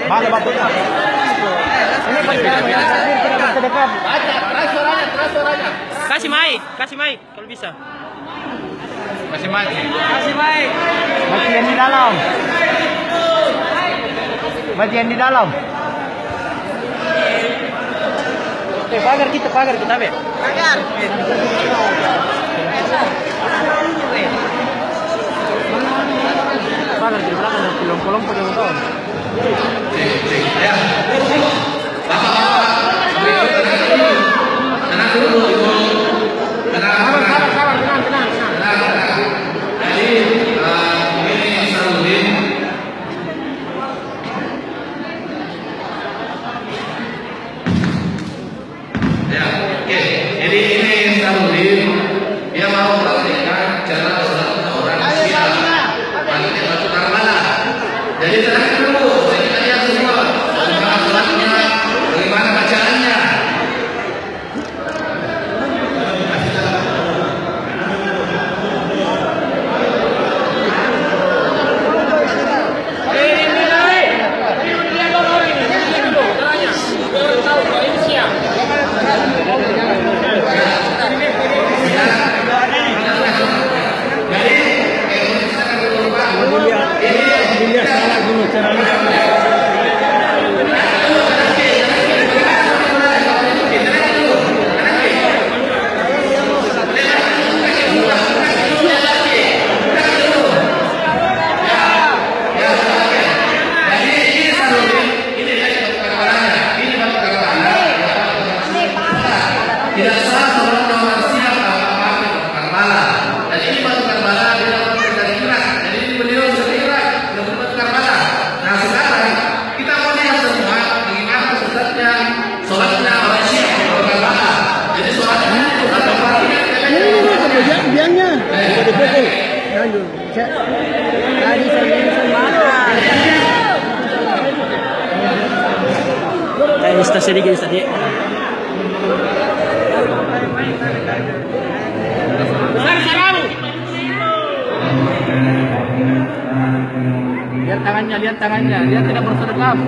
Mana batunya? Kasih mic kalau bisa. Kasih mic. Masih yang di dalam. Masih yang di dalam. Pagar kita be. Pagar di belakang ada kolom-kolom pada motor. Tenang dulu, Ibu. Sabar, tenang. Jadi, ini Sarudin. Ya, oke. Jadi ini Sarudin. Dia mau praktekkan cara sholat orang Asia. Pakai batu Karbala. Jadi tenang dulu. Kita lihat semua. Bagaimana sholatnya, bagaimana bacaannya. Tidak salah seorang nomor siap apa-apa Karbala. Dan ini batu Karbala dia dapat dari Irak. Jadi ini beliau dari Irak dapat batu Karbala. Nah sekarang kita mau lihat semua bagaimana sholatnya orang siap batu Karbala. Jadi sholatnya atau partinya Biangnya. Dipukul. Lanjut. Tadi saya Ustaz sedikit Ustaz. Lihat tangannya, dia tidak bersedekap.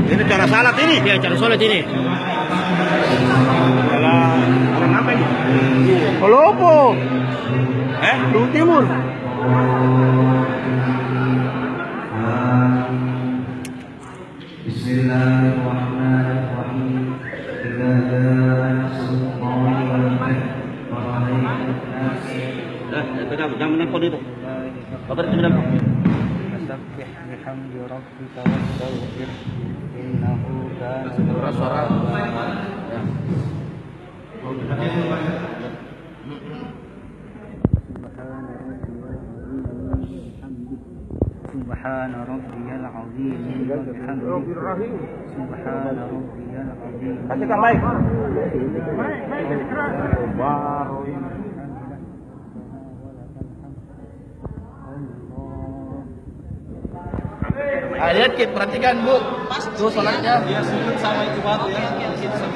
ini cara salat ini. Ya, cara sholat ini. Orang apa ini? Kolopo. Lu Timur. Bismillahirrahmanirrahim. Idza jaa nasrullahi wal fath wa ra'aitan nas Jangan menempel itu. Apa itu menempel? fasabbih bihamdi rabbika wastaghfir innahu kana Subhana rabbiyal azim wa bihamdihi Subhana rabbiyal azim. Kasih kan baik. Baru Lihat Kit, perhatikan Bu. Tuh sholatnya. Dia sujud sama itu batu ya.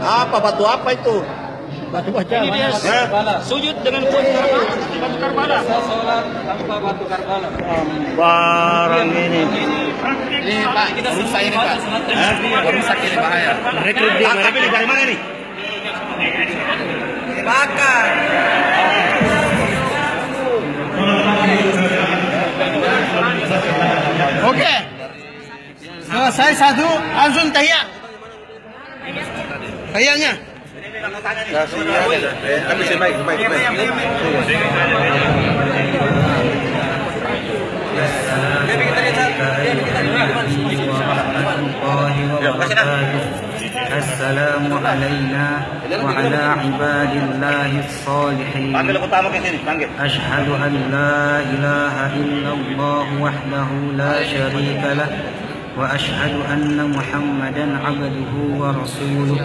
Apa batu apa itu? Batu baca. Ini dia sujud dengan batu Karbala. sholat tanpa batu Karbala. Barang ini. Ini Pak, kita susah ini Pak. Rusak ini bahaya. Rekrut dia. Tapi dari mana nih? Bakar. Oke. Selesai satu, langsung tahiyat. Tahiyatnya. Tapi baik. Assalamu alayna wa ala ibadillahis salihin. Panggil utama ke sini, panggil. Ashhadu an la ilaha illallah wahdahu la syarika lah wa ashhadu anna Muhammadan abduhu wa rasuluh.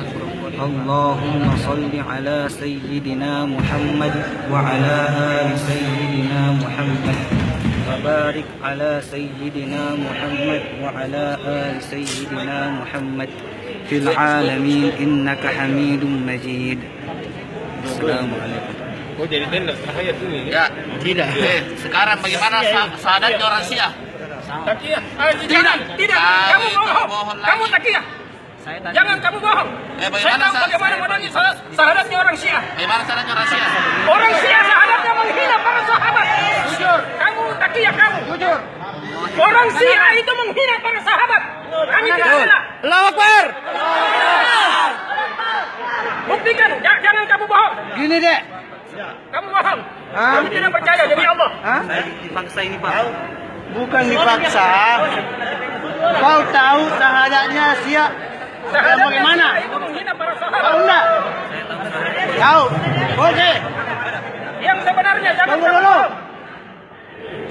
Allahumma salli ala sayyidina Muhammad wa ala ali sayyidina Muhammad wa barik ala sayyidina Muhammad wa ala ali sayyidina Muhammad fil alamin innaka Hamidum Majid. Assalamualaikum. Oh jadi tenda ayat ini. Ya. Tidak. Sekarang bagaimana sahadatnya orang Syiah? Takiyah. Tidak. Kamu bohong. Kamu takiyah. Jangan kamu bohong. Saya Bagaimana tahu bagaimana modalnya sahadatnya orang Syiah. Bagaimana sahadatnya orang Syiah? Orang Syiah sahadatnya menghina para sahabat. Jujur. Kamu takiyah kamu. Jujur. Orang Syiah itu menghina para sahabat. Kami tidak rela. Allahu Akbar. Buktikan. Jangan kamu bohong. Gini dek. Kamu bohong. Kami tidak percaya demi Allah. Hah? Dipaksa ini Pak. Bukan dipaksa. Kau tahu sahadatnya Syiah Sahadatnya bagaimana? Syiah itu menghina para sahabat. Tahu enggak? Tahu. Oke. Yang sebenarnya jangan Tunggu kamu dulu. bohong.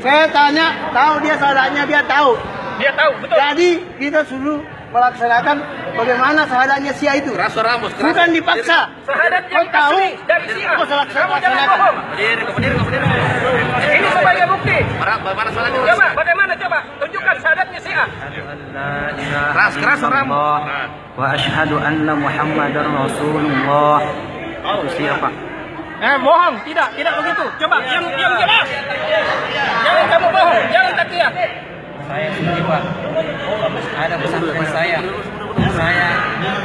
Saya tanya, tahu dia sahadatnya, dia tahu. Dia tahu betul. Jadi kita suruh melaksanakan bagaimana sahadatnya Syiah itu. Rasul Ramos. Bukan dipaksa. Sahadat Kau yang tahu? asli dari Syiah. Kau salah Kamu jangan laksanakan. bohong. Kemudian. Ini sebagai bukti. Bagaimana sahadatnya? Coba, bagaimana coba? Tunjukkan sahadatnya Syiah. Keras orang. Wa asyhadu anna Muhammadar Rasulullah. Itu siapa? Bohong, tidak begitu. Coba, yang jelas. Jangan kamu bohong, jangan takiyah. Saya sendiri Pak. Ada pesantren saya.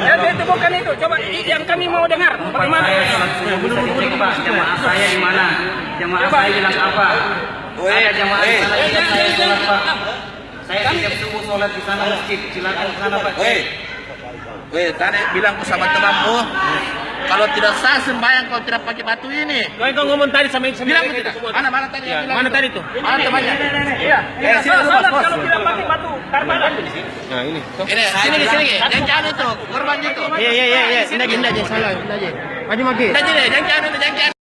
Jadi itu bukan itu. Coba yang kami mau dengar. Bagaimana? Saya sholat subuh bisa dicek Pak. Jamaah saya di mana? Jamaah saya bilang apa? Ada jamaah di sana yang saya sholat Pak. Saya setiap subuh sholat di sana masjid. Silakan ke sana Pak. Tadi bilang ke sama temanmu, kalau tidak sah sembahyang kau tidak pakai batu ini. Kau ngomong tadi sama Bilang begitu. Mana tadi yang bilang? Mana tadi itu? Mana temannya? Iya. Sini dulu, Salat bos. kalau tidak pakai batu Karbala. Nah ini. Sini. Yang jangan itu, korban itu. Iya. Ini aja salah. Ini aja. Maju. Jangan.